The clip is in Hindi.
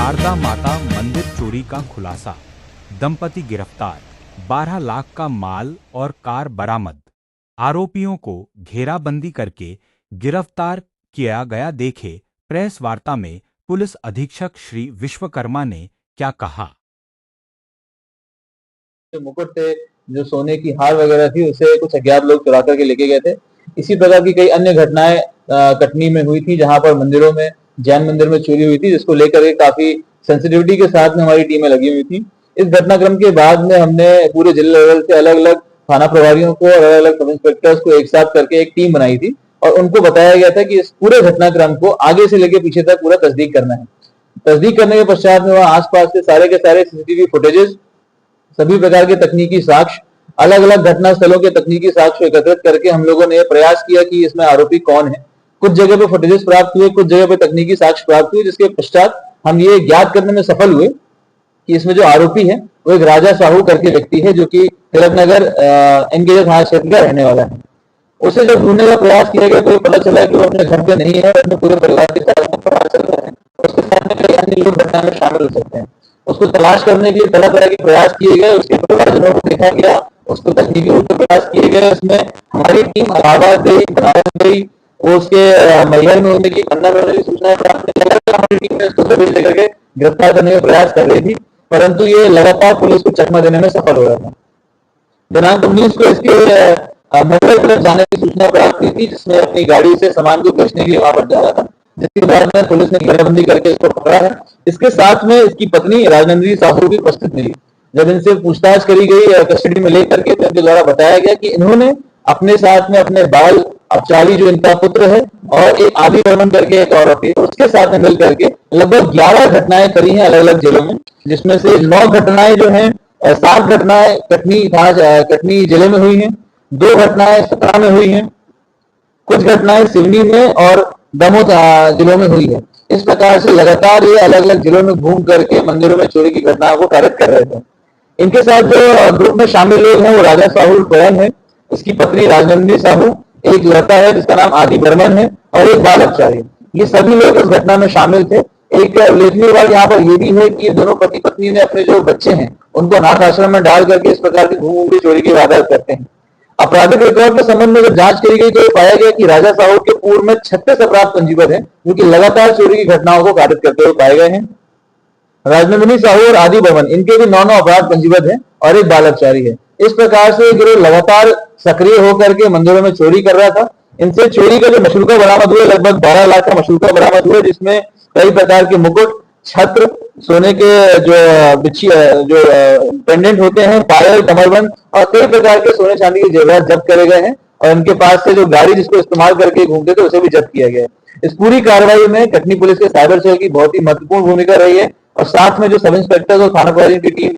शारदा माता मंदिर चोरी का खुलासा, दंपति गिरफ्तार, 12 लाख का माल और कार बरामद। आरोपियों को घेराबंदी करके गिरफ्तार किया गया। देखे प्रेस वार्ता में पुलिस अधीक्षक श्री विश्वकर्मा ने क्या कहा। जो मुकुट थे, जो सोने की हार वगैरह थी, उसे कुछ अज्ञात लोग चुरा करके लेके गए थे। इसी प्रकार की कई अन्य घटनाएं कटनी में हुई थी, जहां पर मंदिरों में, जैन मंदिर में चोरी हुई थी, जिसको लेकर के काफी सेंसिटिविटी के साथ में हमारी टीमें लगी हुई थी। इस घटनाक्रम के बाद में हमने पूरे जिला लेवल से अलग अलग थाना प्रभारियों को और अलग अलग सब इंस्पेक्टर्स को एक साथ करके एक टीम बनाई थी और उनको बताया गया था कि इस पूरे घटनाक्रम को आगे से लेकर पीछे तक पूरा तस्दीक करना है। तस्दीक करने के पश्चात में वहां आसपास के सारे सीसीटीवी फुटेजेस, सभी प्रकार के तकनीकी साक्ष्य, अलग अलग घटना स्थलों के तकनीकी साक्ष्य एकत्रित करके हम लोगों ने प्रयास किया कि इसमें आरोपी कौन है। कुछ जगह पे फुटेजेस प्राप्त हुए, कुछ जगह पे तकनीकी साक्ष्य प्राप्त हुए, जिसके पश्चात हम ये ज्ञात करने में सफल हुए कि इसमें जो आरोपी है वो एक राजा साहू करके व्यक्ति है, जो कि तिलक नगर एनके थाना क्षेत्र का रहने वाला है। उसे जब ढूंढने का प्रयास किया गया तो ये पता चला कि वो अपने घर पे नहीं है, अपने पूरे परिवार के साथ बाहर चल रहे हैं। उसके साथ में कई अन्य लोग घटना में शामिल हो सकते हैं। उसको तलाश करने के लिए तरह तरह के प्रयास किए गए, उसके परिवारजनों को देखा गया, उसको तकनीकी रूप से प्रयास किए गए। उसमें हमारी टीम इलाहाबाद गई, बनारस गई, वो उसके मैहर में होने की, पन्ना में होने की सूचनाएं प्राप्त करके हमारी टीम ने उसको दबिश लेकर के गिरफ्तार करने का प्रयास कर रही थी, परंतु ये लगातार पुलिस को चकमा देने में सफल हो रहा था। दिनांक 19 को इसके मुंबई तरफ जाने की सूचना प्राप्त हुई थी, जिसमें अपनी गाड़ी से सामान को बेचने के लिए वहां पर जा रहा था, जिसके बाद में पुलिस ने घेराबंदी करके इसको पकड़ा है। इसके साथ में इसकी पत्नी राजनंदिनी साहू भी उपस्थित मिली। जब इनसे पूछताछ करी गई कस्टडी में लेकर के, तो इनके द्वारा बताया गया कि इन्होंने अपने साथ में अपने बाल अबचारी, जो इनका पुत्र है, और एक आदि बर्मन करके एक औरत है, उसके साथ में मिल करके लगभग 11 घटनाएं करी हैं अलग अलग जिलों में, जिसमें से 9 घटनाएं जो हैं, 7 घटनाएं कटनी जिले में हुई हैं, 2 घटनाएं सतना में हुई हैं, कुछ घटनाएं सिवनी में और दमोह जिलों में हुई है। इस प्रकार से लगातार ये अलग अलग जिलों में घूम करके मंदिरों में चोरी की घटनाओं को कारित कर रहे थे। इनके साथ जो ग्रुप में शामिल लोग हैं वो राजा साहू स्वयं है, उसकी पत्नी राजनंदिनी साहू, एक लड़का है जिसका नाम आदि बर्मन है, और एक बाल अपचारी। ये सभी लोग इस घटना में शामिल थे। एक उल्लेखनीय बात यहाँ पर यह भी है कि दोनों पति पत्नी ने अपने जो बच्चे हैं उनको अनाथ आश्रम में डाल करके इस प्रकार की घूम की चोरी की वारदात करते हैं। आपराधिक रिकॉर्ड के संबंध में जब जांच करी गई तो पाया गया कि राजा साहू के पूर्व में 36 अपराध पंजीबद्ध हैं, जो कि लगातार चोरी की घटनाओं को कारित करते हुए पाए गए हैं। राजनंदिनी साहू और आदि बर्मन, इनके भी 9 अपराध पंजीबद्ध हैं और एक बाल अपचारी है। इस प्रकार से गिरोह लगातार सक्रिय होकर के मंदिरों में चोरी कर रहा था। इनसे चोरी का जो मशरूका बरामद हुआ, लगभग 12 लाख का मशरूका बरामद हुआ, जिसमें कई प्रकार के मुकुट, छत्र, सोने के जो पेंडेंट होते हैं, पायल, कमरबंद और कई प्रकार के सोने चांदी के जेवरात जब्त करे गए हैं। और इनके पास से जो गाड़ी जिसको इस्तेमाल करके घूमते थे उसे भी जब्त किया गया है। इस पूरी कार्रवाई में कटनी पुलिस के साइबर सेल की बहुत ही महत्वपूर्ण भूमिका रही है, और साथ में जो सब इंस्पेक्टर और थाना प्रभारी की टीम